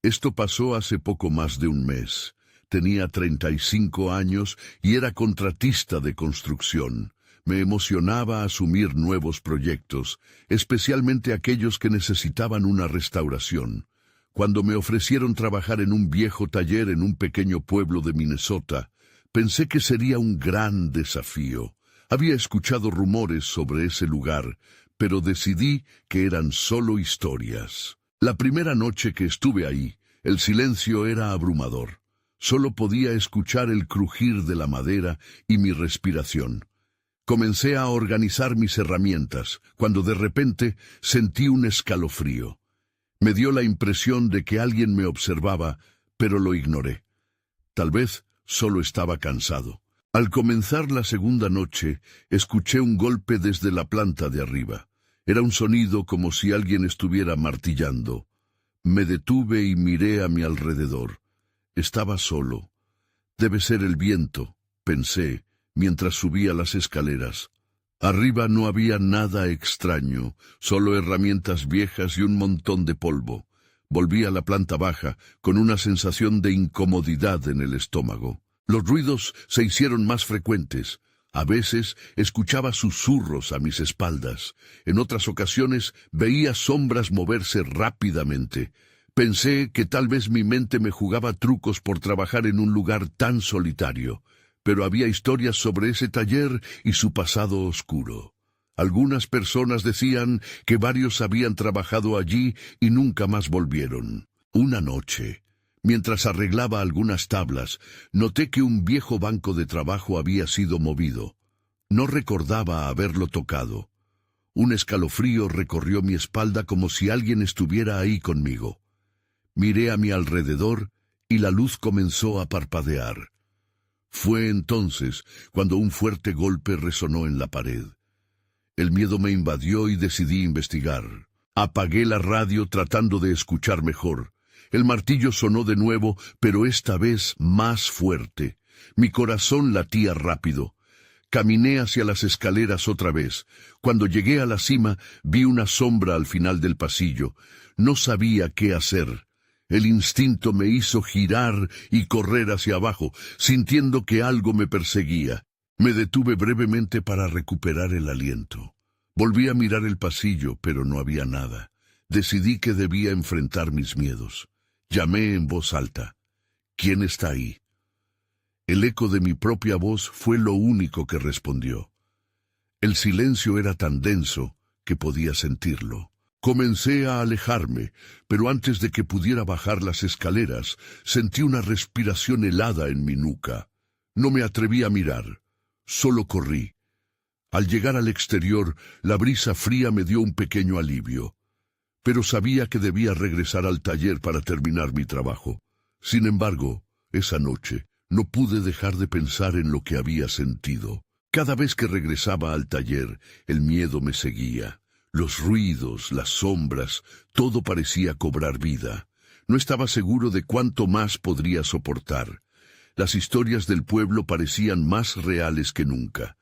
Esto pasó hace poco más de un mes. Tenía 35 años y era contratista de construcción. Me emocionaba asumir nuevos proyectos, especialmente aquellos que necesitaban una restauración. Cuando me ofrecieron trabajar en un viejo taller en un pequeño pueblo de Minnesota, pensé que sería un gran desafío. Había escuchado rumores sobre ese lugar, pero decidí que eran solo historias. La primera noche que estuve ahí, el silencio era abrumador. Solo podía escuchar el crujir de la madera y mi respiración. Comencé a organizar mis herramientas, cuando de repente sentí un escalofrío. Me dio la impresión de que alguien me observaba, pero lo ignoré. Tal vez solo estaba cansado. Al comenzar la segunda noche, escuché un golpe desde la planta de arriba. Era un sonido como si alguien estuviera martillando. Me detuve y miré a mi alrededor. Estaba solo. Debe ser el viento, pensé, mientras subía las escaleras. Arriba no había nada extraño, solo herramientas viejas y un montón de polvo. Volví a la planta baja, con una sensación de incomodidad en el estómago. Los ruidos se hicieron más frecuentes. A veces escuchaba susurros a mis espaldas. En otras ocasiones veía sombras moverse rápidamente. Pensé que tal vez mi mente me jugaba trucos por trabajar en un lugar tan solitario. Pero había historias sobre ese taller y su pasado oscuro. Algunas personas decían que varios habían trabajado allí y nunca más volvieron. Una noche, mientras arreglaba algunas tablas, noté que un viejo banco de trabajo había sido movido. No recordaba haberlo tocado. Un escalofrío recorrió mi espalda como si alguien estuviera ahí conmigo. Miré a mi alrededor y la luz comenzó a parpadear. Fue entonces cuando un fuerte golpe resonó en la pared. El miedo me invadió y decidí investigar. Apagué la radio tratando de escuchar mejor. El martillo sonó de nuevo, pero esta vez más fuerte. Mi corazón latía rápido. Caminé hacia las escaleras otra vez. Cuando llegué a la cima, vi una sombra al final del pasillo. No sabía qué hacer. El instinto me hizo girar y correr hacia abajo, sintiendo que algo me perseguía. Me detuve brevemente para recuperar el aliento. Volví a mirar el pasillo, pero no había nada. Decidí que debía enfrentar mis miedos. Llamé en voz alta. ¿Quién está ahí? El eco de mi propia voz fue lo único que respondió. El silencio era tan denso que podía sentirlo. Comencé a alejarme, pero antes de que pudiera bajar las escaleras, sentí una respiración helada en mi nuca. No me atreví a mirar, solo corrí. Al llegar al exterior, la brisa fría me dio un pequeño alivio, pero sabía que debía regresar al taller para terminar mi trabajo. Sin embargo, esa noche, no pude dejar de pensar en lo que había sentido. Cada vez que regresaba al taller, el miedo me seguía. Los ruidos, las sombras, todo parecía cobrar vida. No estaba seguro de cuánto más podría soportar. Las historias del pueblo parecían más reales que nunca,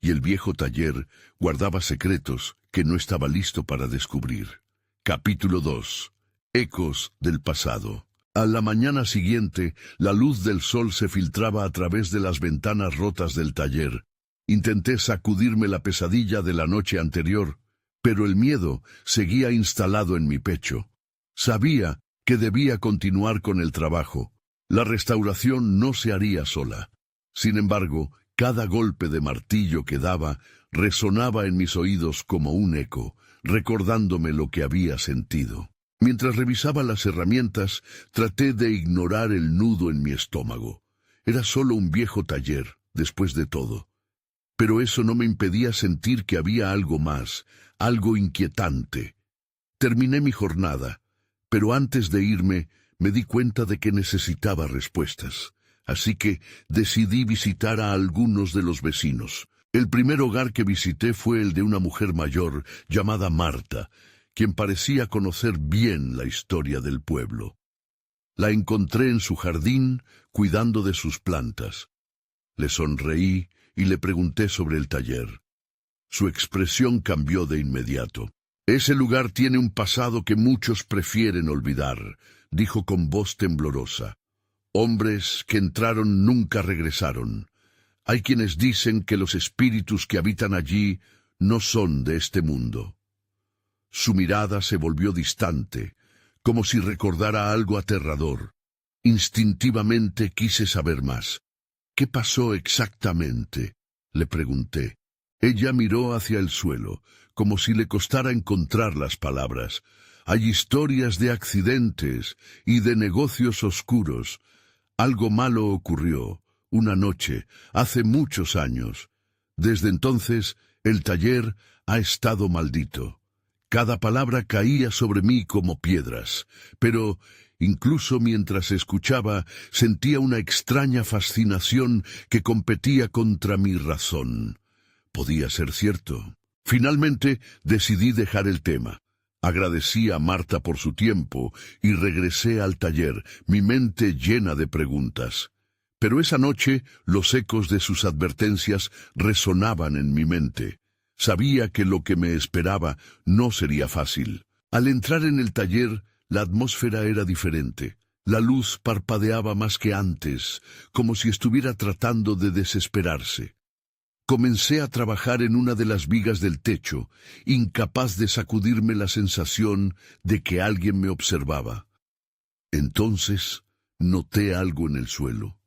y el viejo taller guardaba secretos que no estaba listo para descubrir. Capítulo 2. Ecos del pasado. A la mañana siguiente, la luz del sol se filtraba a través de las ventanas rotas del taller. Intenté sacudirme la pesadilla de la noche anterior, pero el miedo seguía instalado en mi pecho. Sabía que debía continuar con el trabajo. La restauración no se haría sola. Sin embargo, cada golpe de martillo que daba resonaba en mis oídos como un eco, recordándome lo que había sentido. Mientras revisaba las herramientas, traté de ignorar el nudo en mi estómago. Era solo un viejo taller, después de todo. Pero eso no me impedía sentir que había algo más, algo inquietante. Terminé mi jornada, pero antes de irme me di cuenta de que necesitaba respuestas. Así que decidí visitar a algunos de los vecinos. El primer hogar que visité fue el de una mujer mayor llamada Marta, quien parecía conocer bien la historia del pueblo. La encontré en su jardín, cuidando de sus plantas. Le sonreí y le pregunté sobre el taller. Su expresión cambió de inmediato. Ese lugar tiene un pasado que muchos prefieren olvidar, dijo con voz temblorosa. Hombres que entraron nunca regresaron. Hay quienes dicen que los espíritus que habitan allí no son de este mundo. Su mirada se volvió distante, como si recordara algo aterrador. Instintivamente quise saber más. ¿Qué pasó exactamente?, le pregunté. Ella miró hacia el suelo, como si le costara encontrar las palabras. Hay historias de accidentes y de negocios oscuros. Algo malo ocurrió, una noche, hace muchos años. Desde entonces, el taller ha estado maldito. Cada palabra caía sobre mí como piedras, pero incluso mientras escuchaba, sentía una extraña fascinación que competía contra mi razón. Podía ser cierto. Finalmente decidí dejar el tema. Agradecí a Marta por su tiempo y regresé al taller, mi mente llena de preguntas. Pero esa noche los ecos de sus advertencias resonaban en mi mente. Sabía que lo que me esperaba no sería fácil. Al entrar en el taller, la atmósfera era diferente. La luz parpadeaba más que antes, como si estuviera tratando de desesperarse. Comencé a trabajar en una de las vigas del techo, incapaz de sacudirme la sensación de que alguien me observaba. Entonces, noté algo en el suelo.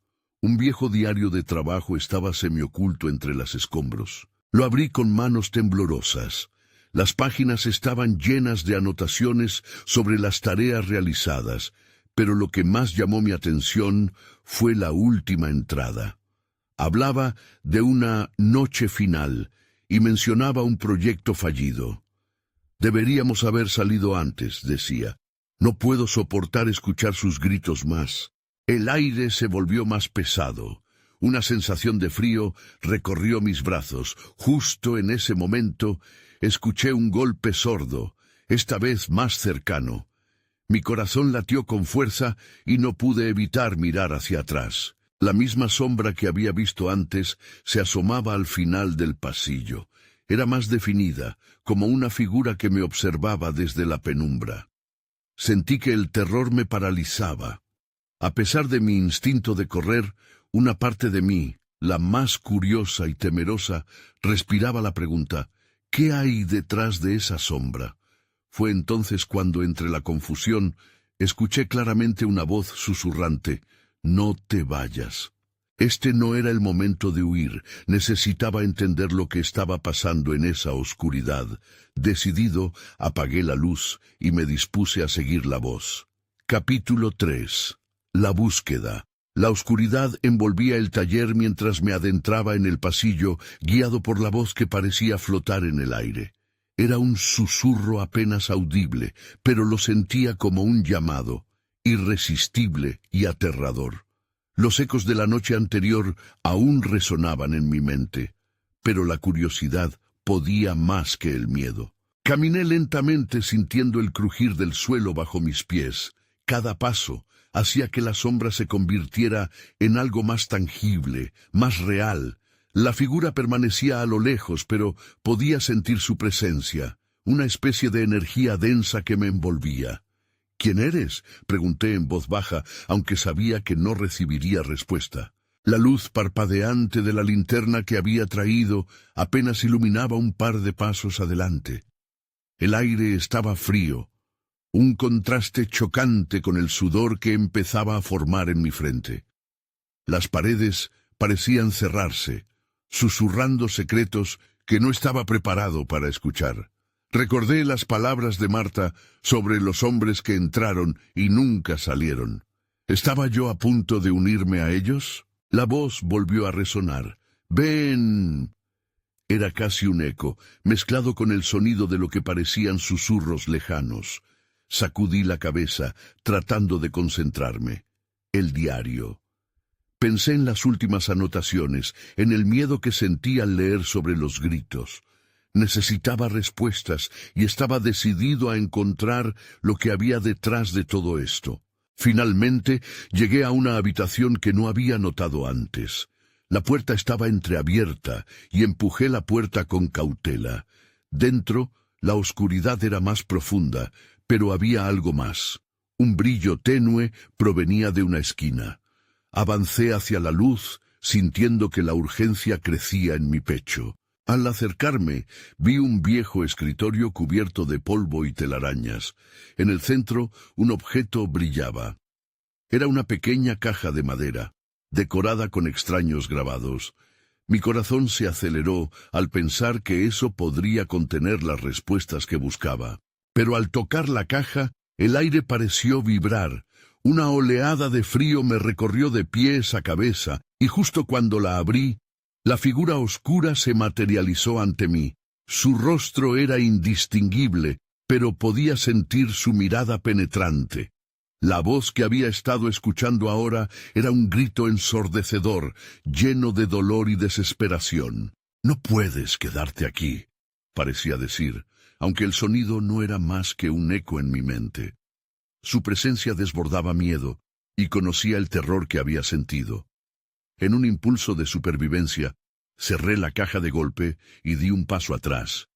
Un viejo diario de trabajo estaba semioculto entre los escombros. Lo abrí con manos temblorosas. Las páginas estaban llenas de anotaciones sobre las tareas realizadas, pero lo que más llamó mi atención fue la última entrada. Hablaba de una noche final y mencionaba un proyecto fallido. Deberíamos haber salido antes, decía. No puedo soportar escuchar sus gritos más. El aire se volvió más pesado. Una sensación de frío recorrió mis brazos. Justo en ese momento escuché un golpe sordo, esta vez más cercano. Mi corazón latió con fuerza y no pude evitar mirar hacia atrás. La misma sombra que había visto antes se asomaba al final del pasillo. Era más definida, como una figura que me observaba desde la penumbra. Sentí que el terror me paralizaba. A pesar de mi instinto de correr, una parte de mí, la más curiosa y temerosa, respiraba la pregunta: ¿qué hay detrás de esa sombra? Fue entonces cuando, entre la confusión, escuché claramente una voz susurrante: «No te vayas». Este no era el momento de huir, necesitaba entender lo que estaba pasando en esa oscuridad. Decidido, apagué la luz y me dispuse a seguir la voz. Capítulo 3. La búsqueda. La oscuridad envolvía el taller mientras me adentraba en el pasillo, guiado por la voz que parecía flotar en el aire. Era un susurro apenas audible, pero lo sentía como un llamado, irresistible y aterrador. Los ecos de la noche anterior aún resonaban en mi mente, pero la curiosidad podía más que el miedo. Caminé lentamente sintiendo el crujir del suelo bajo mis pies. Cada paso hacía que la sombra se convirtiera en algo más tangible, más real. La figura permanecía a lo lejos, pero podía sentir su presencia, una especie de energía densa que me envolvía. «¿Quién eres?», pregunté en voz baja, aunque sabía que no recibiría respuesta. La luz parpadeante de la linterna que había traído apenas iluminaba un par de pasos adelante. El aire estaba frío, un contraste chocante con el sudor que empezaba a formar en mi frente. Las paredes parecían cerrarse, susurrando secretos que no estaba preparado para escuchar. Recordé las palabras de Marta sobre los hombres que entraron y nunca salieron. ¿Estaba yo a punto de unirme a ellos? La voz volvió a resonar. «Ven». Era casi un eco, mezclado con el sonido de lo que parecían susurros lejanos. Sacudí la cabeza, tratando de concentrarme. El diario. Pensé en las últimas anotaciones, en el miedo que sentí al leer sobre los gritos. Necesitaba respuestas y estaba decidido a encontrar lo que había detrás de todo esto. Finalmente, llegué a una habitación que no había notado antes. La puerta estaba entreabierta y empujé la puerta con cautela. Dentro, La oscuridad era más profunda, pero había algo más. Un brillo tenue provenía de una esquina. Avancé hacia la luz, sintiendo que la urgencia crecía en mi pecho. Al acercarme, vi un viejo escritorio cubierto de polvo y telarañas. En el centro, un objeto brillaba. Era una pequeña caja de madera, decorada con extraños grabados. Mi corazón se aceleró al pensar que eso podría contener las respuestas que buscaba. Pero al tocar la caja, el aire pareció vibrar. Una oleada de frío me recorrió de pies a cabeza, y justo cuando la abrí, la figura oscura se materializó ante mí. Su rostro era indistinguible, pero podía sentir su mirada penetrante. La voz que había estado escuchando ahora era un grito ensordecedor, lleno de dolor y desesperación. «No puedes quedarte aquí», parecía decir, aunque el sonido no era más que un eco en mi mente. Su presencia desbordaba miedo, y conocía el terror que había sentido. En un impulso de supervivencia, cerré la caja de golpe y di un paso atrás,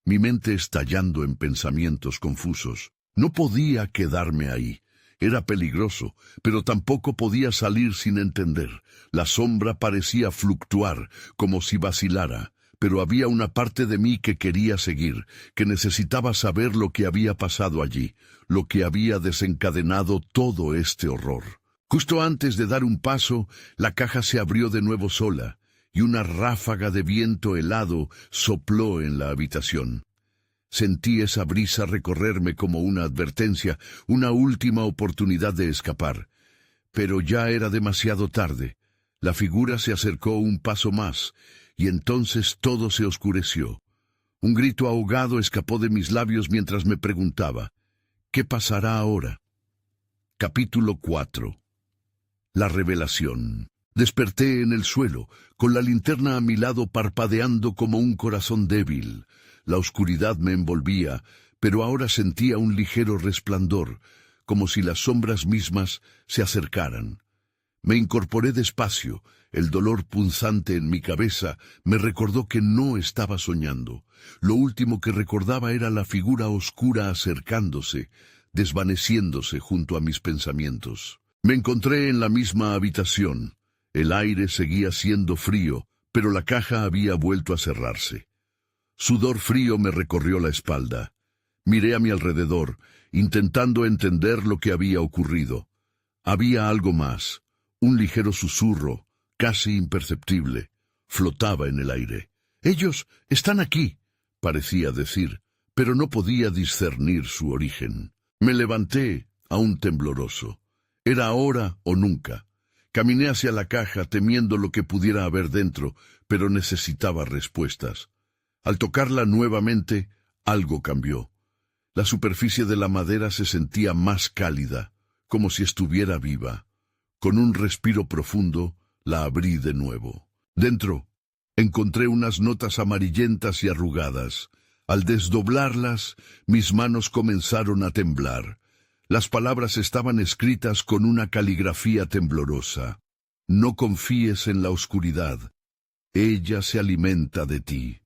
mi mente estallando en pensamientos confusos. No podía quedarme ahí. Era peligroso, pero tampoco podía salir sin entender. La sombra parecía fluctuar, como si vacilara, pero había una parte de mí que quería seguir, que necesitaba saber lo que había pasado allí, lo que había desencadenado todo este horror. Justo antes de dar un paso, la caja se abrió de nuevo sola, y una ráfaga de viento helado sopló en la habitación. Sentí esa brisa recorrerme como una advertencia, una última oportunidad de escapar. Pero ya era demasiado tarde. La figura se acercó un paso más, y entonces todo se oscureció. Un grito ahogado escapó de mis labios mientras me preguntaba, ¿qué pasará ahora? Capítulo 4. La revelación. Desperté en el suelo, con la linterna a mi lado parpadeando como un corazón débil. La oscuridad me envolvía, pero ahora sentía un ligero resplandor, como si las sombras mismas se acercaran. Me incorporé despacio. El dolor punzante en mi cabeza me recordó que no estaba soñando. Lo último que recordaba era la figura oscura acercándose, desvaneciéndose junto a mis pensamientos. Me encontré en la misma habitación. El aire seguía siendo frío, pero la caja había vuelto a cerrarse. Sudor frío me recorrió la espalda. Miré a mi alrededor, intentando entender lo que había ocurrido. Había algo más. Un ligero susurro, casi imperceptible, flotaba en el aire. «Ellos están aquí», parecía decir, pero no podía discernir su origen. Me levanté, aún tembloroso. Era ahora o nunca. Caminé hacia la caja temiendo lo que pudiera haber dentro, pero necesitaba respuestas. Al tocarla nuevamente, algo cambió. La superficie de la madera se sentía más cálida, como si estuviera viva. Con un respiro profundo, la abrí de nuevo. Dentro, encontré unas notas amarillentas y arrugadas. Al desdoblarlas, mis manos comenzaron a temblar. Las palabras estaban escritas con una caligrafía temblorosa. «No confíes en la oscuridad. Ella se alimenta de ti».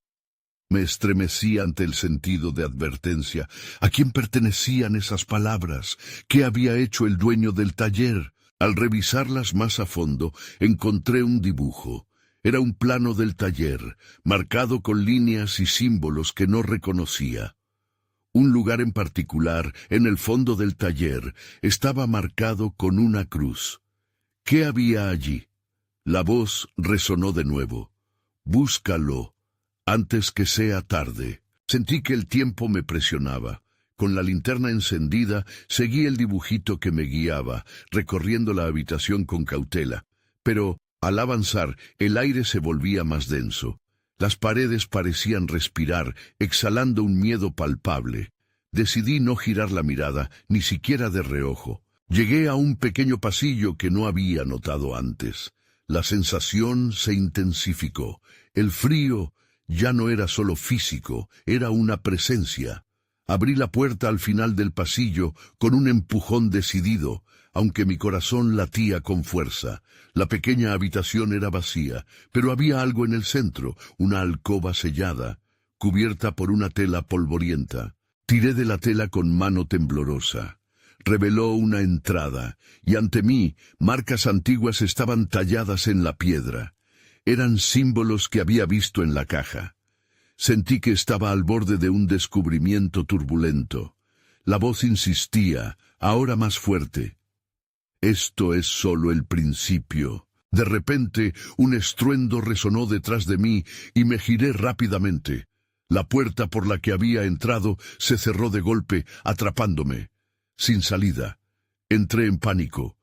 Me estremecí ante el sentido de advertencia. ¿A quién pertenecían esas palabras? ¿Qué había hecho el dueño del taller? Al revisarlas más a fondo, encontré un dibujo. Era un plano del taller, marcado con líneas y símbolos que no reconocía. Un lugar en particular, en el fondo del taller, estaba marcado con una cruz. ¿Qué había allí? La voz resonó de nuevo. «Búscalo, antes que sea tarde». Sentí que el tiempo me presionaba. Con la linterna encendida, seguí el dibujito que me guiaba, recorriendo la habitación con cautela. Pero, al avanzar, el aire se volvía más denso. Las paredes parecían respirar, exhalando un miedo palpable. Decidí no girar la mirada, ni siquiera de reojo. Llegué a un pequeño pasillo que no había notado antes. La sensación se intensificó. El frío ya no era solo físico, era una presencia. Abrí la puerta al final del pasillo con un empujón decidido, aunque mi corazón latía con fuerza. La pequeña habitación era vacía, pero había algo en el centro, una alcoba sellada, cubierta por una tela polvorienta. Tiré de la tela con mano temblorosa. Reveló una entrada, y ante mí marcas antiguas estaban talladas en la piedra. Eran símbolos que había visto en la caja. Sentí que estaba al borde de un descubrimiento turbulento. La voz insistía, ahora más fuerte. Esto es solo el principio. De repente, un estruendo resonó detrás de mí y me giré rápidamente. La puerta por la que había entrado se cerró de golpe, atrapándome. Sin salida. Entré en pánico.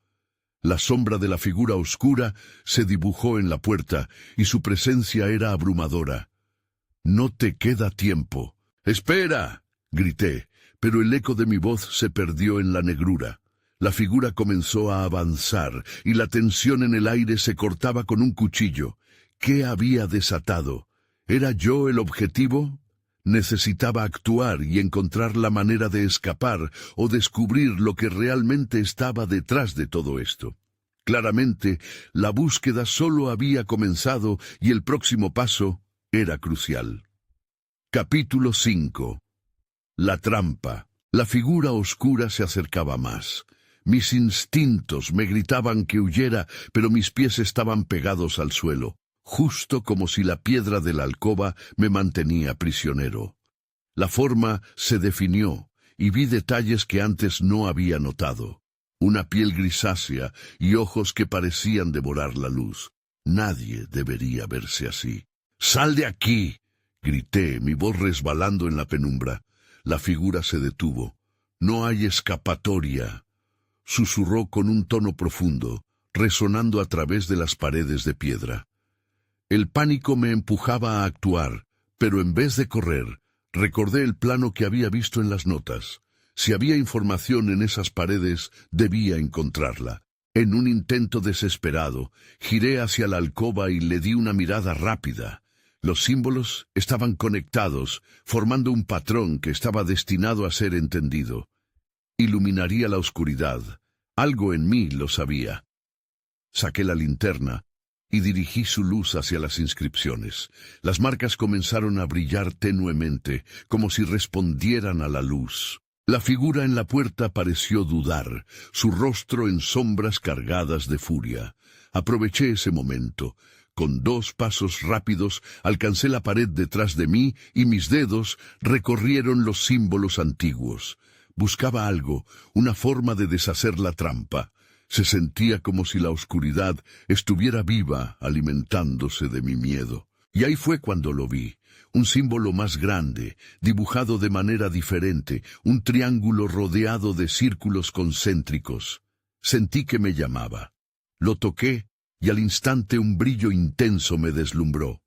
La sombra de la figura oscura se dibujó en la puerta y su presencia era abrumadora. «No te queda tiempo». «¡Espera!», grité, pero el eco de mi voz se perdió en la negrura. La figura comenzó a avanzar y la tensión en el aire se cortaba con un cuchillo. ¿Qué había desatado? ¿Era yo el objetivo? Necesitaba actuar y encontrar la manera de escapar o descubrir lo que realmente estaba detrás de todo esto. Claramente, la búsqueda solo había comenzado y el próximo paso era crucial. Capítulo 5. La trampa. La figura oscura se acercaba más. Mis instintos me gritaban que huyera, pero mis pies estaban pegados al suelo, justo como si la piedra de la alcoba me mantenía prisionero. La forma se definió, y vi detalles que antes no había notado. Una piel grisácea y ojos que parecían devorar la luz. Nadie debería verse así. «¡Sal de aquí!», grité, mi voz resbalando en la penumbra. La figura se detuvo. «No hay escapatoria», susurró con un tono profundo, resonando a través de las paredes de piedra. El pánico me empujaba a actuar, pero en vez de correr, recordé el plano que había visto en las notas. Si había información en esas paredes, debía encontrarla. En un intento desesperado, giré hacia la alcoba y le di una mirada rápida. Los símbolos estaban conectados, formando un patrón que estaba destinado a ser entendido. Iluminaría la oscuridad. Algo en mí lo sabía. Saqué la linterna y dirigí su luz hacia las inscripciones. Las marcas comenzaron a brillar tenuemente, como si respondieran a la luz. La figura en la puerta pareció dudar, su rostro en sombras cargadas de furia. Aproveché ese momento. Con 2 pasos rápidos alcancé la pared detrás de mí y mis dedos recorrieron los símbolos antiguos. Buscaba algo, una forma de deshacer la trampa. Se sentía como si la oscuridad estuviera viva, alimentándose de mi miedo. Y ahí fue cuando lo vi. Un símbolo más grande, dibujado de manera diferente, un triángulo rodeado de círculos concéntricos. Sentí que me llamaba. Lo toqué y al instante un brillo intenso me deslumbró.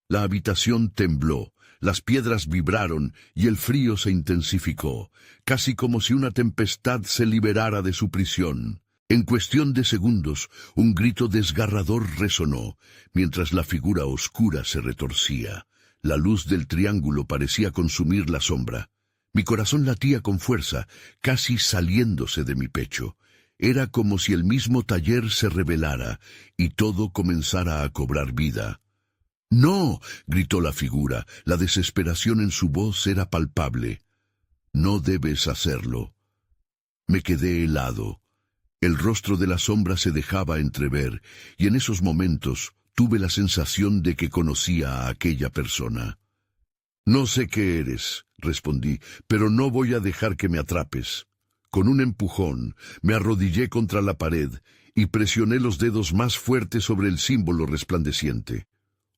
La habitación tembló, las piedras vibraron y el frío se intensificó, casi como si una tempestad se liberara de su prisión. En cuestión de segundos, un grito desgarrador resonó, mientras la figura oscura se retorcía. La luz del triángulo parecía consumir la sombra. Mi corazón latía con fuerza, casi saliéndose de mi pecho. Era como si el mismo taller se revelara y todo comenzara a cobrar vida. «¡No!», gritó la figura. La desesperación en su voz era palpable. «No debes hacerlo». Me quedé helado. El rostro de la sombra se dejaba entrever, y en esos momentos tuve la sensación de que conocía a aquella persona. «No sé qué eres», respondí, «pero no voy a dejar que me atrapes». Con un empujón, me arrodillé contra la pared y presioné los dedos más fuertes sobre el símbolo resplandeciente.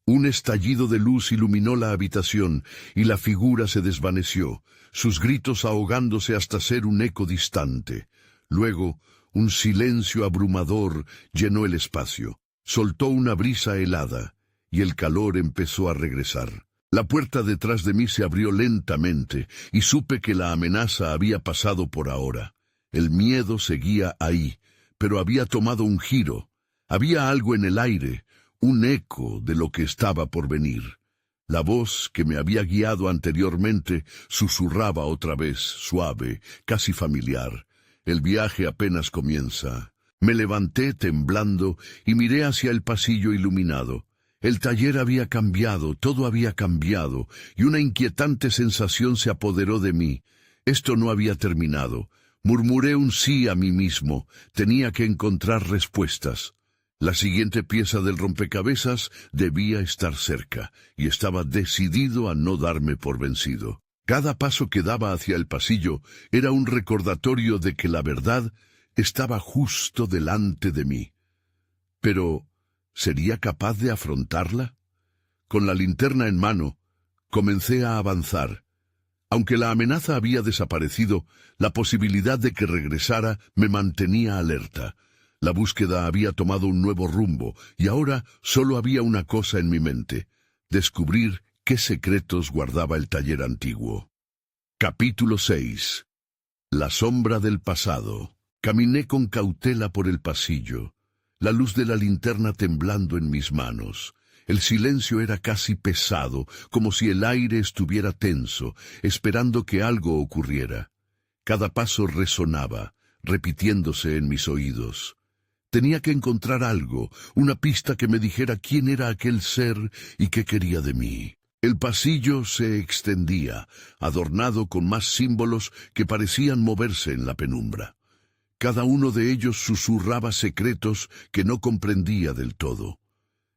Un estallido de luz iluminó la habitación y la figura se desvaneció, sus gritos ahogándose hasta ser un eco distante. Luego, un silencio abrumador llenó el espacio. Soltó una brisa helada y el calor empezó a regresar. La puerta detrás de mí se abrió lentamente y supe que la amenaza había pasado por ahora. El miedo seguía ahí, pero había tomado un giro. Había algo en el aire, un eco de lo que estaba por venir. La voz que me había guiado anteriormente susurraba otra vez, suave, casi familiar. El viaje apenas comienza. Me levanté temblando y miré hacia el pasillo iluminado. El taller había cambiado, todo había cambiado, y una inquietante sensación se apoderó de mí. Esto no había terminado. Murmuré un sí a mí mismo. Tenía que encontrar respuestas. La siguiente pieza del rompecabezas debía estar cerca, y estaba decidido a no darme por vencido. Cada paso que daba hacia el pasillo era un recordatorio de que la verdad estaba justo delante de mí. Pero, ¿sería capaz de afrontarla? Con la linterna en mano, comencé a avanzar. Aunque la amenaza había desaparecido, la posibilidad de que regresara me mantenía alerta. La búsqueda había tomado un nuevo rumbo, y ahora solo había una cosa en mi mente: descubrir qué secretos guardaba el taller antiguo. Capítulo 6. La sombra del pasado. Caminé con cautela por el pasillo, la luz de la linterna temblando en mis manos. El silencio era casi pesado, como si el aire estuviera tenso, esperando que algo ocurriera. Cada paso resonaba, repitiéndose en mis oídos. Tenía que encontrar algo, una pista que me dijera quién era aquel ser y qué quería de mí. El pasillo se extendía, adornado con más símbolos que parecían moverse en la penumbra. Cada uno de ellos susurraba secretos que no comprendía del todo.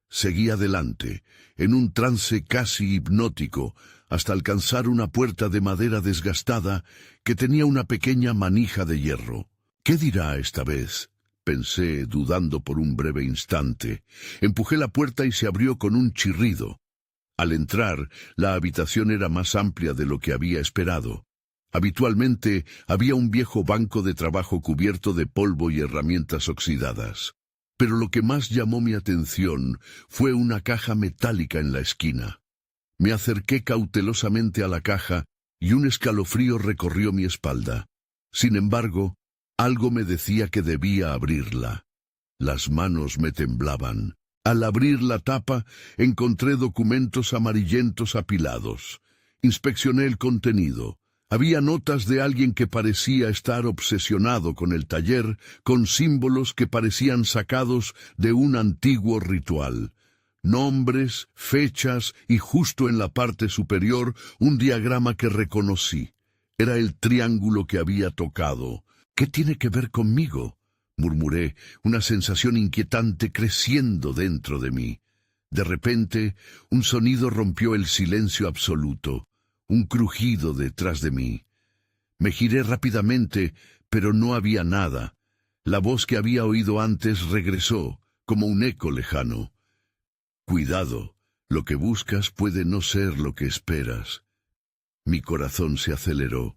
Seguí adelante, en un trance casi hipnótico, hasta alcanzar una puerta de madera desgastada que tenía una pequeña manija de hierro. ¿Qué dirá esta vez?, pensé, dudando por un breve instante. Empujé la puerta y se abrió con un chirrido. Al entrar, la habitación era más amplia de lo que había esperado. Habitualmente había un viejo banco de trabajo cubierto de polvo y herramientas oxidadas. Pero lo que más llamó mi atención fue una caja metálica en la esquina. Me acerqué cautelosamente a la caja y un escalofrío recorrió mi espalda. Sin embargo, algo me decía que debía abrirla. Las manos me temblaban. Al abrir la tapa, encontré documentos amarillentos apilados. Inspeccioné el contenido. Había notas de alguien que parecía estar obsesionado con el taller, con símbolos que parecían sacados de un antiguo ritual. Nombres, fechas y justo en la parte superior un diagrama que reconocí. Era el triángulo que había tocado. ¿Qué tiene que ver conmigo?, murmuré, una sensación inquietante creciendo dentro de mí. De repente, un sonido rompió el silencio absoluto. Un crujido detrás de mí. Me giré rápidamente, pero no había nada. La voz que había oído antes regresó, como un eco lejano. Cuidado, lo que buscas puede no ser lo que esperas. Mi corazón se aceleró.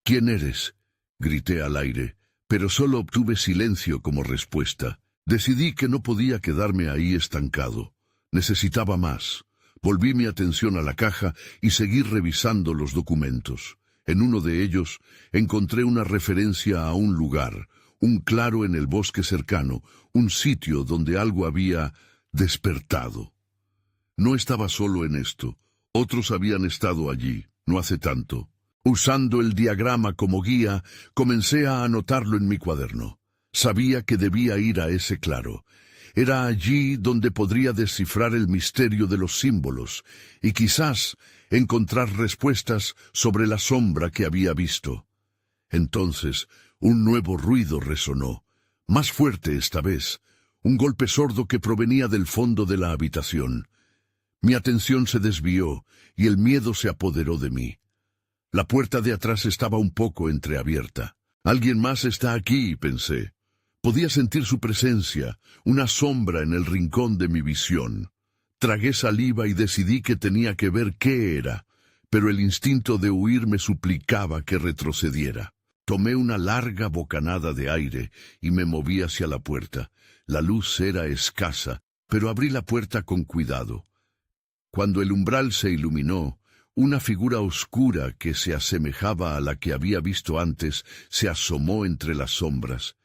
¿Quién eres?, grité al aire, pero solo obtuve silencio como respuesta. Decidí que no podía quedarme ahí estancado. Necesitaba más. Volví mi atención a la caja y seguí revisando los documentos. En uno de ellos encontré una referencia a un lugar, un claro en el bosque cercano, un sitio donde algo había despertado. No estaba solo en esto. Otros habían estado allí, no hace tanto. Usando el diagrama como guía, comencé a anotarlo en mi cuaderno. Sabía que debía ir a ese claro. Era allí donde podría descifrar el misterio de los símbolos y quizás encontrar respuestas sobre la sombra que había visto. Entonces, un nuevo ruido resonó, más fuerte esta vez, un golpe sordo que provenía del fondo de la habitación. Mi atención se desvió y el miedo se apoderó de mí. La puerta de atrás estaba un poco entreabierta. «Alguien más está aquí», pensé. Podía sentir su presencia, una sombra en el rincón de mi visión. Tragué saliva y decidí que tenía que ver qué era, pero el instinto de huir me suplicaba que retrocediera. Tomé una larga bocanada de aire y me moví hacia la puerta. La luz era escasa, pero abrí la puerta con cuidado. Cuando el umbral se iluminó, una figura oscura que se asemejaba a la que había visto antes se asomó entre las sombras.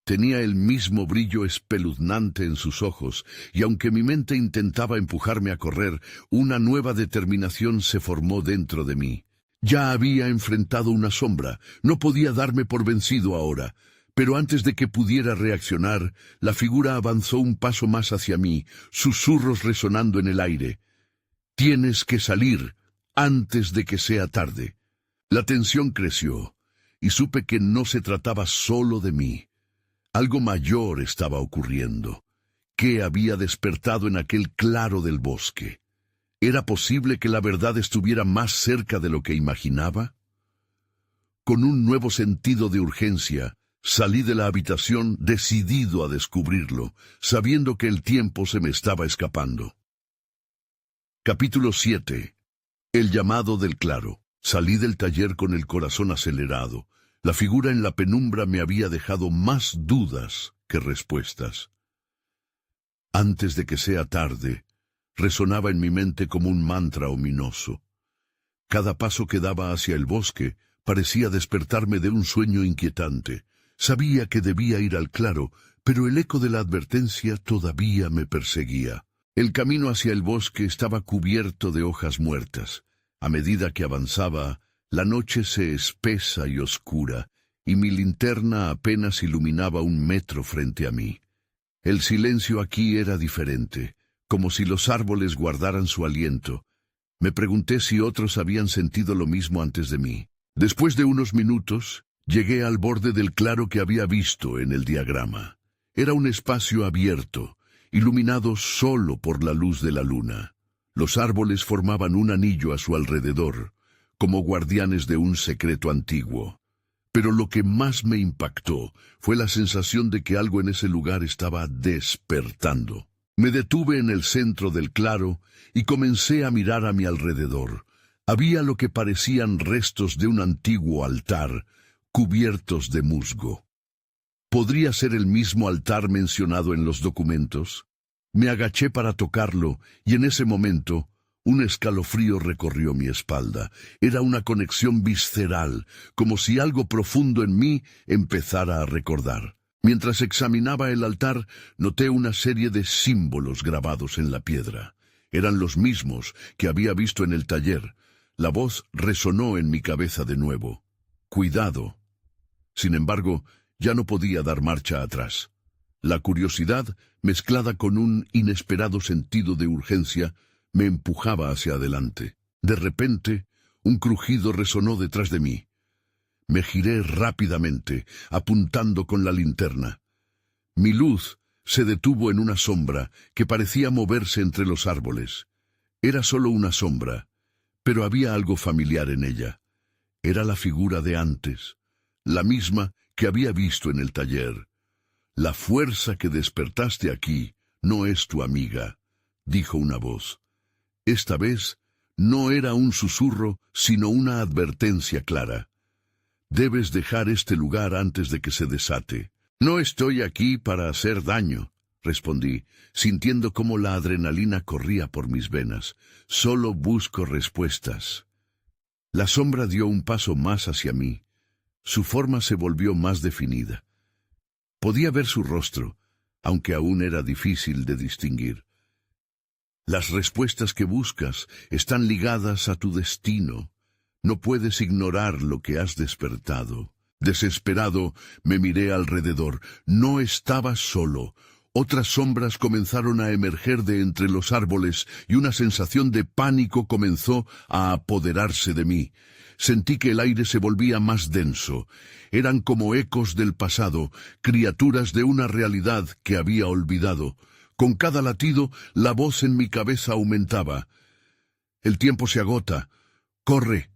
Tenía el mismo brillo espeluznante en sus ojos, y aunque mi mente intentaba empujarme a correr, una nueva determinación se formó dentro de mí. Ya había enfrentado una sombra, no podía darme por vencido ahora, Pero antes de que pudiera reaccionar, la figura avanzó un paso más hacia mí, susurros resonando en el aire. «Tienes que salir antes de que sea tarde». La tensión creció, y supe que no se trataba solo de mí. Algo mayor estaba ocurriendo. ¿Qué había despertado en aquel claro del bosque? ¿Era posible que la verdad estuviera más cerca de lo que imaginaba? Con un nuevo sentido de urgencia, salí de la habitación decidido a descubrirlo, sabiendo que el tiempo se me estaba escapando. Capítulo 7. El llamado del claro. Salí del taller con el corazón acelerado. La figura en la penumbra me había dejado más dudas que respuestas. Antes de que sea tarde, resonaba en mi mente como un mantra ominoso. Cada paso que daba hacia el bosque parecía despertarme de un sueño inquietante. Sabía que debía ir al claro, pero el eco de la advertencia todavía me perseguía. El camino hacia el bosque estaba cubierto de hojas muertas. A medida que avanzaba, la noche se espesa y oscura, y mi linterna apenas iluminaba 1 metro frente a mí. El silencio aquí era diferente, como si los árboles guardaran su aliento. Me pregunté si otros habían sentido lo mismo antes de mí. Después de unos minutos, llegué al borde del claro que había visto en el diagrama. Era un espacio abierto, iluminado solo por la luz de la luna. Los árboles formaban un anillo a su alrededor, como guardianes de un secreto antiguo. Pero lo que más me impactó fue la sensación de que algo en ese lugar estaba despertando. Me detuve en el centro del claro y comencé a mirar a mi alrededor. Había lo que parecían restos de un antiguo altar, cubiertos de musgo. ¿Podría ser el mismo altar mencionado en los documentos? Me agaché para tocarlo, y en ese momento, un escalofrío recorrió mi espalda. Era una conexión visceral, como si algo profundo en mí empezara a recordar. Mientras examinaba el altar, noté una serie de símbolos grabados en la piedra. Eran los mismos que había visto en el taller. La voz resonó en mi cabeza de nuevo. «Cuidado». Sin embargo, ya no podía dar marcha atrás. La curiosidad, mezclada con un inesperado sentido de urgencia, me empujaba hacia adelante. De repente, un crujido resonó detrás de mí. Me giré rápidamente, apuntando con la linterna. Mi luz se detuvo en una sombra que parecía moverse entre los árboles. Era solo una sombra, pero había algo familiar en ella. Era la figura de antes, la misma que había visto en el taller. «La fuerza que despertaste aquí no es tu amiga», dijo una voz. Esta vez no era un susurro, sino una advertencia clara. «Debes dejar este lugar antes de que se desate». «No estoy aquí para hacer daño», respondí, sintiendo cómo la adrenalina corría por mis venas. «Solo busco respuestas». La sombra dio un paso más hacia mí. Su forma se volvió más definida. Podía ver su rostro, aunque aún era difícil de distinguir. «Las respuestas que buscas están ligadas a tu destino. No puedes ignorar lo que has despertado». Desesperado, me miré alrededor. No estaba solo. Otras sombras comenzaron a emerger de entre los árboles y una sensación de pánico comenzó a apoderarse de mí. Sentí que el aire se volvía más denso. Eran como ecos del pasado, criaturas de una realidad que había olvidado. Con cada latido, la voz en mi cabeza aumentaba. «El tiempo se agota. Corre».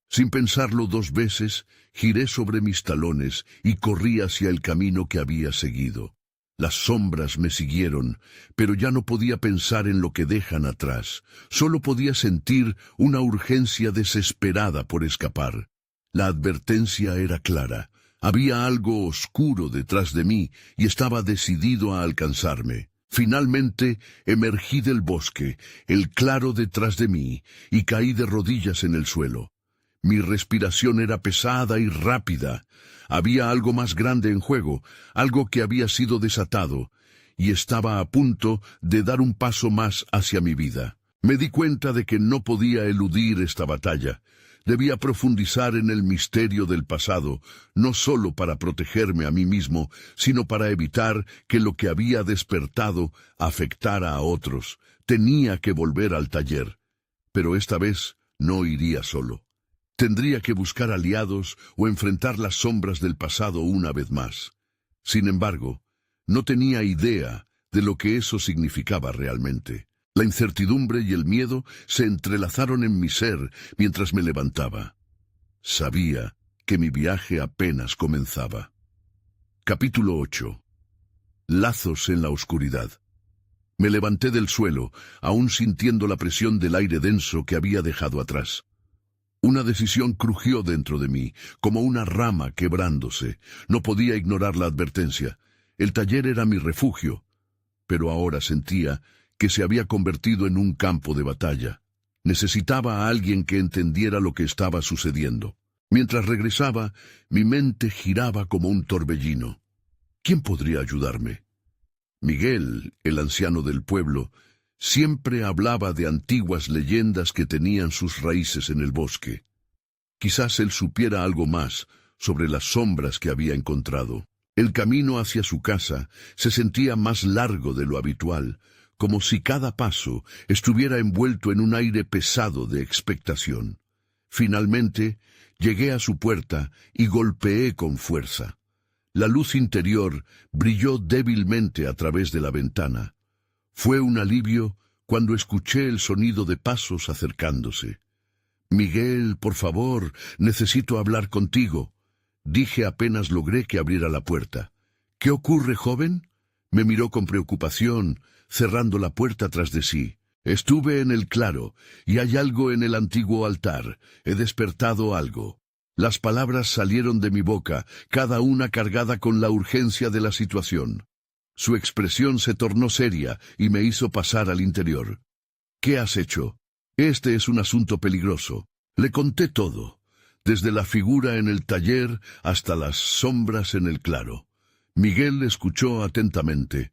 Sin pensarlo 2 veces, giré sobre mis talones y corrí hacia el camino que había seguido. Las sombras me siguieron, pero ya no podía pensar en lo que dejan atrás. Solo podía sentir una urgencia desesperada por escapar. La advertencia era clara. Había algo oscuro detrás de mí y estaba decidido a alcanzarme. Finalmente emergí del bosque, el claro detrás de mí, y caí de rodillas en el suelo. Mi respiración era pesada y rápida. Había algo más grande en juego, algo que había sido desatado, y estaba a punto de dar un paso más hacia mi vida. Me di cuenta de que no podía eludir esta batalla. Debía profundizar en el misterio del pasado, no solo para protegerme a mí mismo, sino para evitar que lo que había despertado afectara a otros. Tenía que volver al taller, pero esta vez no iría solo. Tendría que buscar aliados o enfrentar las sombras del pasado una vez más. Sin embargo, no tenía idea de lo que eso significaba realmente. La incertidumbre y el miedo se entrelazaron en mi ser mientras me levantaba. Sabía que mi viaje apenas comenzaba. Capítulo 8. Lazos en la oscuridad. Me levanté del suelo, aún sintiendo la presión del aire denso que había dejado atrás. Una decisión crujió dentro de mí, como una rama quebrándose. No podía ignorar la advertencia. El taller era mi refugio, pero ahora sentía que se había convertido en un campo de batalla. Necesitaba a alguien que entendiera lo que estaba sucediendo. Mientras regresaba, mi mente giraba como un torbellino. ¿Quién podría ayudarme? Miguel, el anciano del pueblo, siempre hablaba de antiguas leyendas que tenían sus raíces en el bosque. Quizás él supiera algo más sobre las sombras que había encontrado. El camino hacia su casa se sentía más largo de lo habitual, como si cada paso estuviera envuelto en un aire pesado de expectación. Finalmente, llegué a su puerta y golpeé con fuerza. La luz interior brilló débilmente a través de la ventana. Fue un alivio cuando escuché el sonido de pasos acercándose. «Miguel, por favor, necesito hablar contigo», dije apenas logré que abriera la puerta. «¿Qué ocurre, joven?». Me miró con preocupación, cerrando la puerta tras de sí. «Estuve en el claro, y hay algo en el antiguo altar. He despertado algo». Las palabras salieron de mi boca, cada una cargada con la urgencia de la situación. Su expresión se tornó seria y me hizo pasar al interior. «¿Qué has hecho?». «Este es un asunto peligroso». Le conté todo, desde la figura en el taller hasta las sombras en el claro. Miguel escuchó atentamente,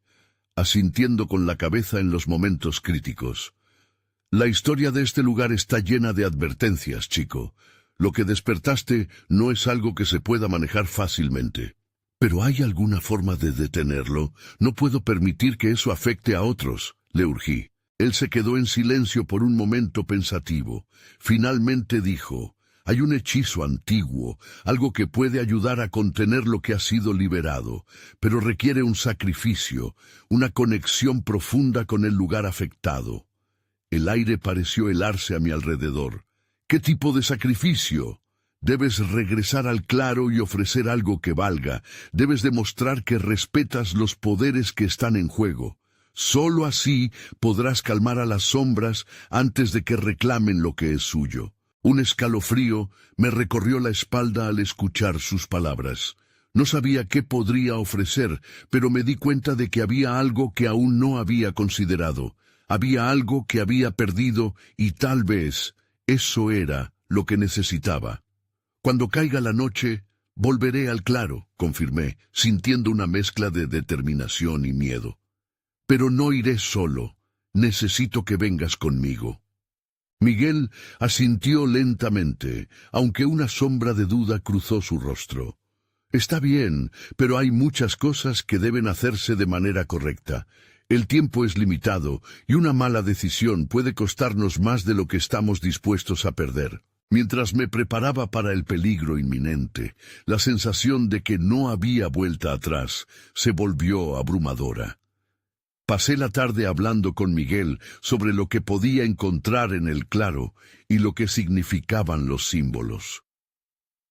asintiendo con la cabeza en los momentos críticos. «La historia de este lugar está llena de advertencias, chico. Lo que despertaste no es algo que se pueda manejar fácilmente. ¿Pero hay alguna forma de detenerlo? No puedo permitir que eso afecte a otros», le urgí. Él se quedó en silencio por un momento pensativo. Finalmente dijo: «Hay un hechizo antiguo, algo que puede ayudar a contener lo que ha sido liberado, pero requiere un sacrificio, una conexión profunda con el lugar afectado». El aire pareció helarse a mi alrededor. «¿Qué tipo de sacrificio?». «Debes regresar al claro y ofrecer algo que valga. Debes demostrar que respetas los poderes que están en juego. Solo así podrás calmar a las sombras antes de que reclamen lo que es suyo». Un escalofrío me recorrió la espalda al escuchar sus palabras. No sabía qué podría ofrecer, pero me di cuenta de que había algo que aún no había considerado. Había algo que había perdido y tal vez eso era lo que necesitaba. «Cuando caiga la noche, volveré al claro», confirmé, sintiendo una mezcla de determinación y miedo. «Pero no iré solo. Necesito que vengas conmigo». Miguel asintió lentamente, aunque una sombra de duda cruzó su rostro. «Está bien, pero hay muchas cosas que deben hacerse de manera correcta. El tiempo es limitado, y una mala decisión puede costarnos más de lo que estamos dispuestos a perder». Mientras me preparaba para el peligro inminente, la sensación de que no había vuelta atrás se volvió abrumadora. Pasé la tarde hablando con Miguel sobre lo que podía encontrar en el claro y lo que significaban los símbolos.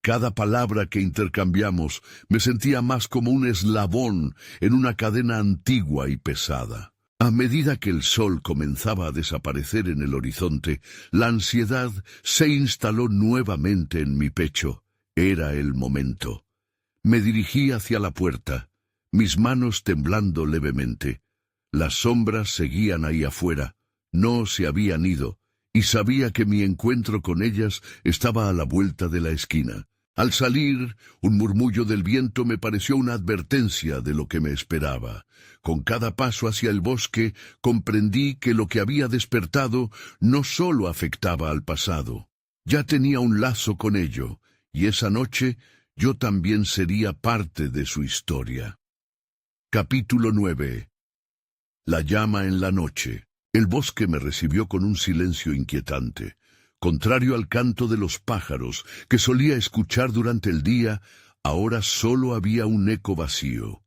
Cada palabra que intercambiamos me sentía más como un eslabón en una cadena antigua y pesada. A medida que el sol comenzaba a desaparecer en el horizonte, la ansiedad se instaló nuevamente en mi pecho. Era el momento. Me dirigí hacia la puerta, mis manos temblando levemente. Las sombras seguían ahí afuera, no se habían ido, y sabía que mi encuentro con ellas estaba a la vuelta de la esquina. Al salir, un murmullo del viento me pareció una advertencia de lo que me esperaba. Con cada paso hacia el bosque, comprendí que lo que había despertado no solo afectaba al pasado. Ya tenía un lazo con ello, y esa noche yo también sería parte de su historia. Capítulo 9. La llama en la noche. El bosque me recibió con un silencio inquietante. Contrario al canto de los pájaros que solía escuchar durante el día, ahora solo había un eco vacío.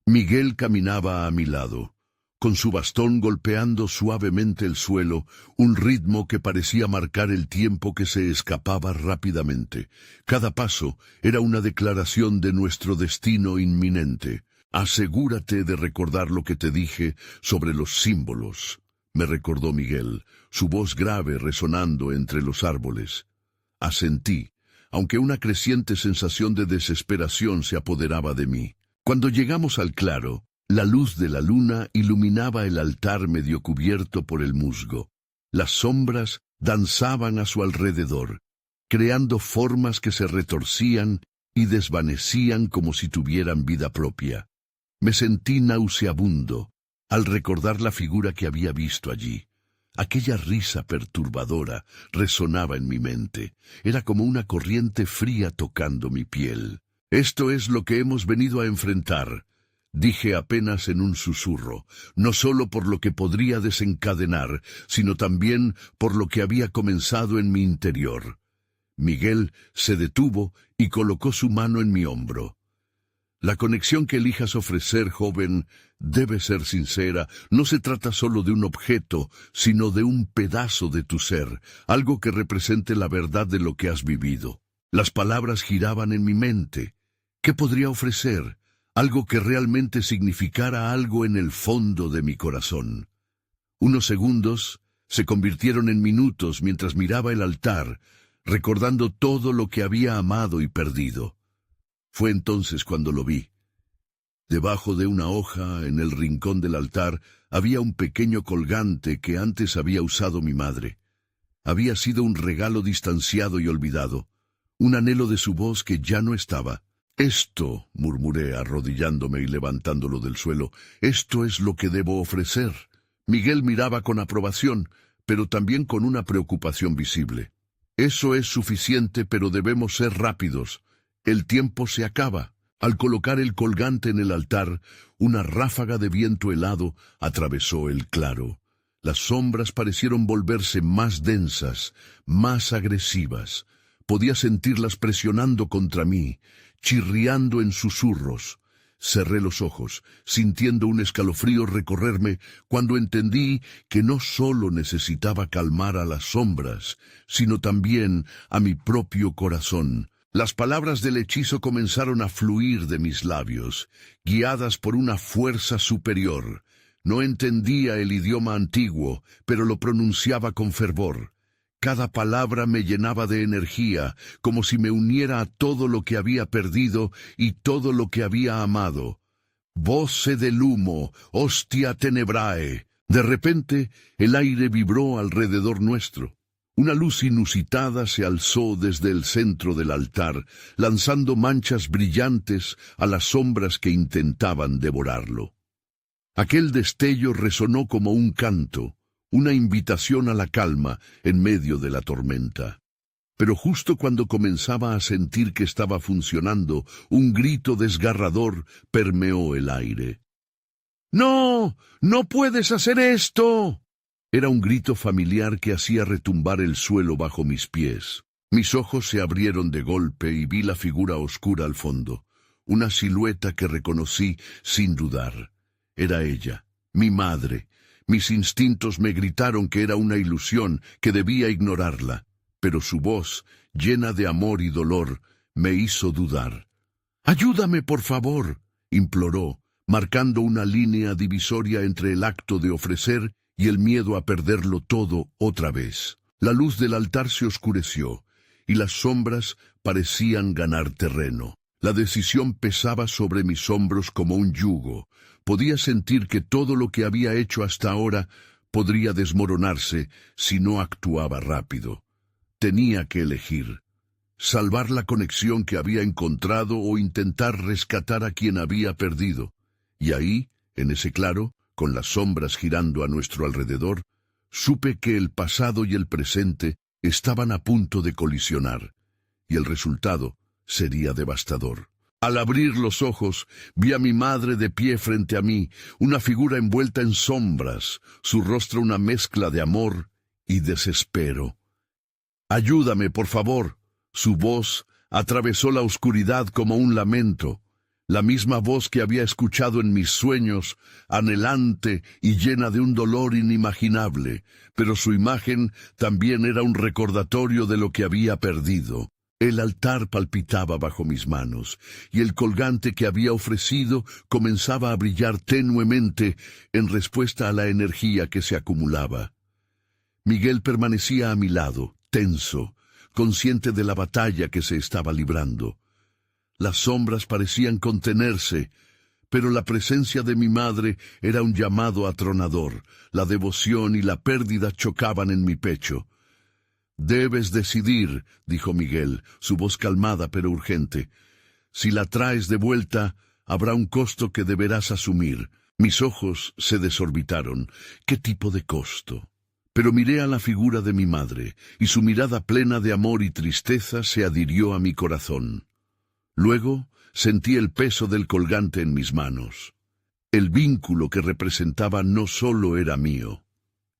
Miguel caminaba a mi lado, con su bastón golpeando suavemente el suelo, un ritmo que parecía marcar el tiempo que se escapaba rápidamente. Cada paso era una declaración de nuestro destino inminente. «Asegúrate de recordar lo que te dije sobre los símbolos», me recordó Miguel, su voz grave resonando entre los árboles. Asentí, aunque una creciente sensación de desesperación se apoderaba de mí. Cuando llegamos al claro, la luz de la luna iluminaba el altar medio cubierto por el musgo. Las sombras danzaban a su alrededor, creando formas que se retorcían y desvanecían como si tuvieran vida propia. Me sentí nauseabundo al recordar la figura que había visto allí. Aquella risa perturbadora resonaba en mi mente. Era como una corriente fría tocando mi piel. «Esto es lo que hemos venido a enfrentar», dije apenas en un susurro, no solo por lo que podría desencadenar, sino también por lo que había comenzado en mi interior. Miguel se detuvo y colocó su mano en mi hombro. «La conexión que elijas ofrecer, joven, debe ser sincera. No se trata solo de un objeto, sino de un pedazo de tu ser, algo que represente la verdad de lo que has vivido». Las palabras giraban en mi mente. ¿Qué podría ofrecer? Algo que realmente significara algo en el fondo de mi corazón. Unos segundos se convirtieron en minutos mientras miraba el altar, recordando todo lo que había amado y perdido. Fue entonces cuando lo vi. Debajo de una hoja, en el rincón del altar, había un pequeño colgante que antes había usado mi madre. Había sido un regalo distanciado y olvidado, un anhelo de su voz que ya no estaba. «Esto», murmuré arrodillándome y levantándolo del suelo, «esto es lo que debo ofrecer». Miguel miraba con aprobación, pero también con una preocupación visible. «Eso es suficiente, pero debemos ser rápidos. El tiempo se acaba». Al colocar el colgante en el altar, una ráfaga de viento helado atravesó el claro. Las sombras parecieron volverse más densas, más agresivas. Podía sentirlas presionando contra mí, chirriando en susurros. Cerré los ojos, sintiendo un escalofrío recorrerme, cuando entendí que no solo necesitaba calmar a las sombras, sino también a mi propio corazón. Las palabras del hechizo comenzaron a fluir de mis labios, guiadas por una fuerza superior. No entendía el idioma antiguo, pero lo pronunciaba con fervor. Cada palabra me llenaba de energía, como si me uniera a todo lo que había perdido y todo lo que había amado. «Voce del humo, hostia tenebrae». De repente, el aire vibró alrededor nuestro. Una luz inusitada se alzó desde el centro del altar, lanzando manchas brillantes a las sombras que intentaban devorarlo. Aquel destello resonó como un canto, una invitación a la calma en medio de la tormenta. Pero justo cuando comenzaba a sentir que estaba funcionando, un grito desgarrador permeó el aire. «¡No! ¡No puedes hacer esto!». Era un grito familiar que hacía retumbar el suelo bajo mis pies. Mis ojos se abrieron de golpe y vi la figura oscura al fondo, una silueta que reconocí sin dudar. Era ella, mi madre. Mis instintos me gritaron que era una ilusión, que debía ignorarla, pero su voz, llena de amor y dolor, me hizo dudar. «Ayúdame, por favor», imploró, marcando una línea divisoria entre el acto de ofrecer y el miedo a perderlo todo otra vez. La luz del altar se oscureció, y las sombras parecían ganar terreno. La decisión pesaba sobre mis hombros como un yugo. Podía sentir que todo lo que había hecho hasta ahora podría desmoronarse si no actuaba rápido. Tenía que elegir: salvar la conexión que había encontrado o intentar rescatar a quien había perdido. Y ahí, en ese claro, con las sombras girando a nuestro alrededor, supe que el pasado y el presente Estaban a punto de colisionar, y el resultado sería devastador. Al abrir los ojos, vi a mi madre de pie frente a mí, una figura envuelta en sombras, su rostro una mezcla de amor y desespero. «Ayúdame, por favor». Su voz atravesó la oscuridad como un lamento, la misma voz que había escuchado en mis sueños, anhelante y llena de un dolor inimaginable, pero su imagen también era un recordatorio de lo que había perdido. El altar palpitaba bajo mis manos, y el colgante que había ofrecido comenzaba a brillar tenuemente en respuesta a la energía que se acumulaba. Miguel permanecía a mi lado, tenso, consciente de la batalla que se estaba librando. Las sombras parecían contenerse, pero la presencia de mi madre era un llamado atronador. La devoción y la pérdida chocaban en mi pecho. «Debes decidir», dijo Miguel, su voz calmada pero urgente. «Si la traes de vuelta, habrá un costo que deberás asumir». Mis ojos se desorbitaron. ¿Qué tipo de costo? Pero miré a la figura de mi madre, y su mirada plena de amor y tristeza se adhirió a mi corazón. Luego sentí el peso del colgante en mis manos. El vínculo que representaba no solo era mío,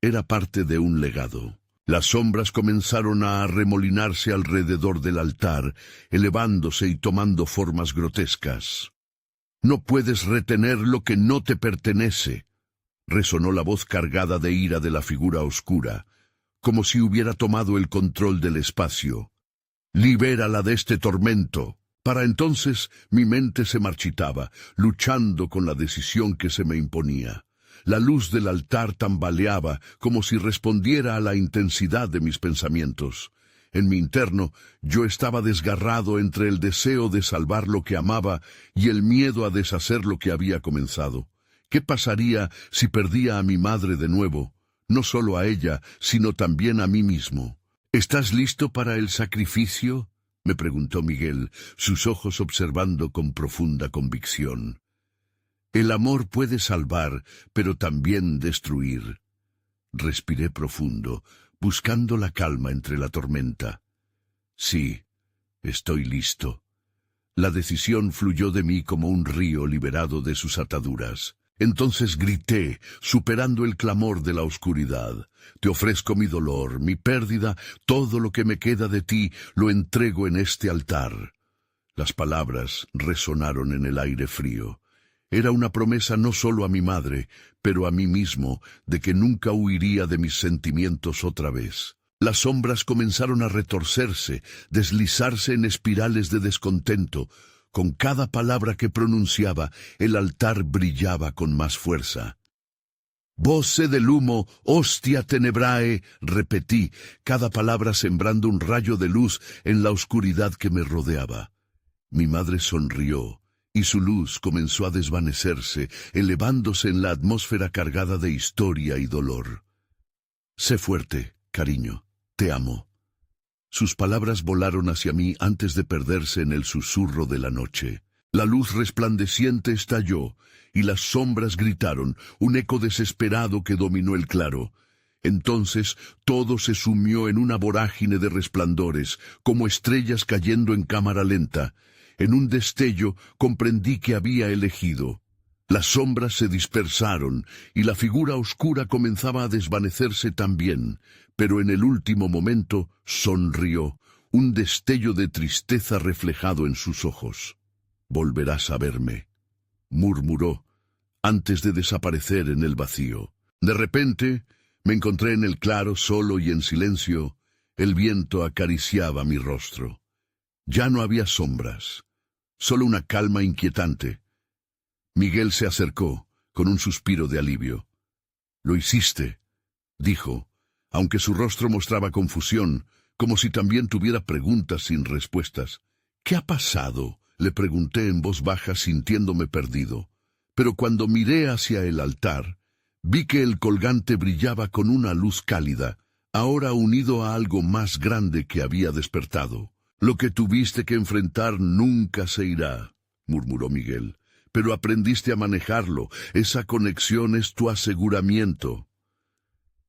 era parte de un legado. Las sombras comenzaron a arremolinarse alrededor del altar, elevándose y tomando formas grotescas. «No puedes retener lo que no te pertenece», resonó la voz cargada de ira de la figura oscura, como si hubiera tomado el control del espacio. «Libérala de este tormento». Para entonces mi mente se marchitaba, luchando con la decisión que se me imponía. La luz del altar tambaleaba como si respondiera a la intensidad de mis pensamientos. En mi interno yo estaba desgarrado entre el deseo de salvar lo que amaba y el miedo a deshacer lo que había comenzado. ¿Qué pasaría si perdía a mi madre de nuevo? No solo a ella, sino también a mí mismo. «¿Estás listo para el sacrificio?», me preguntó Miguel, sus ojos observando con profunda convicción. «El amor puede salvar, pero también destruir». Respiré profundo, buscando la calma entre la tormenta. «Sí, estoy listo». La decisión fluyó de mí como un río liberado de sus ataduras. Entonces grité, superando el clamor de la oscuridad. «Te ofrezco mi dolor, mi pérdida, todo lo que me queda de ti, lo entrego en este altar». Las palabras resonaron en el aire frío. Era una promesa no solo a mi madre, pero a mí mismo, de que nunca huiría de mis sentimientos otra vez. Las sombras comenzaron a retorcerse, deslizarse en espirales de descontento. Con cada palabra que pronunciaba, el altar brillaba con más fuerza. «Voce del humo, hostia tenebrae», repetí, cada palabra sembrando un rayo de luz en la oscuridad que me rodeaba. Mi madre sonrió, y su luz comenzó a desvanecerse, elevándose en la atmósfera cargada de historia y dolor. «Sé fuerte, cariño, te amo». Sus palabras volaron hacia mí antes de perderse en el susurro de la noche. La luz resplandeciente estalló, y las sombras gritaron, un eco desesperado que dominó el claro. Entonces todo se sumió en una vorágine de resplandores, como estrellas cayendo en cámara lenta. En un destello comprendí que había elegido. Las sombras se dispersaron, y la figura oscura comenzaba a desvanecerse también, pero en el último momento sonrió, un destello de tristeza reflejado en sus ojos. «Volverás a verme», murmuró, antes de desaparecer en el vacío. De repente, me encontré en el claro, solo y en silencio. El viento acariciaba mi rostro. Ya no había sombras, solo una calma inquietante. Miguel se acercó, con un suspiro de alivio. «Lo hiciste», dijo, aunque su rostro mostraba confusión, como si también tuviera preguntas sin respuestas. «¿Qué ha pasado?», le pregunté en voz baja, sintiéndome perdido. Pero cuando miré hacia el altar, vi que el colgante brillaba con una luz cálida, ahora unido a algo más grande que había despertado. «Lo que tuviste que enfrentar nunca se irá», murmuró Miguel. «Pero aprendiste a manejarlo. Esa conexión es tu aseguramiento».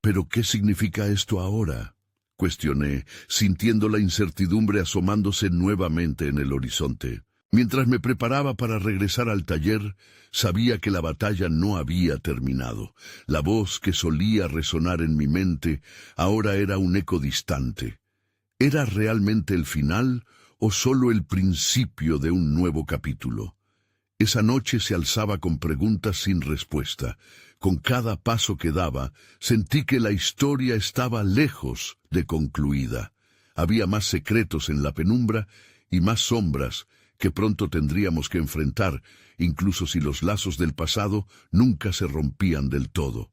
«¿Pero qué significa esto ahora?», Cuestioné, sintiendo la incertidumbre asomándose nuevamente en el horizonte. Mientras me preparaba para regresar al taller, sabía que la batalla no había terminado. La voz que solía resonar en mi mente ahora era un eco distante. ¿Era realmente el final o solo el principio de un nuevo capítulo? Esa noche se alzaba con preguntas sin respuesta. Con cada paso que daba, sentí que la historia estaba lejos de concluida. Había más secretos en la penumbra y más sombras que pronto tendríamos que enfrentar, incluso si los lazos del pasado nunca se rompían del todo.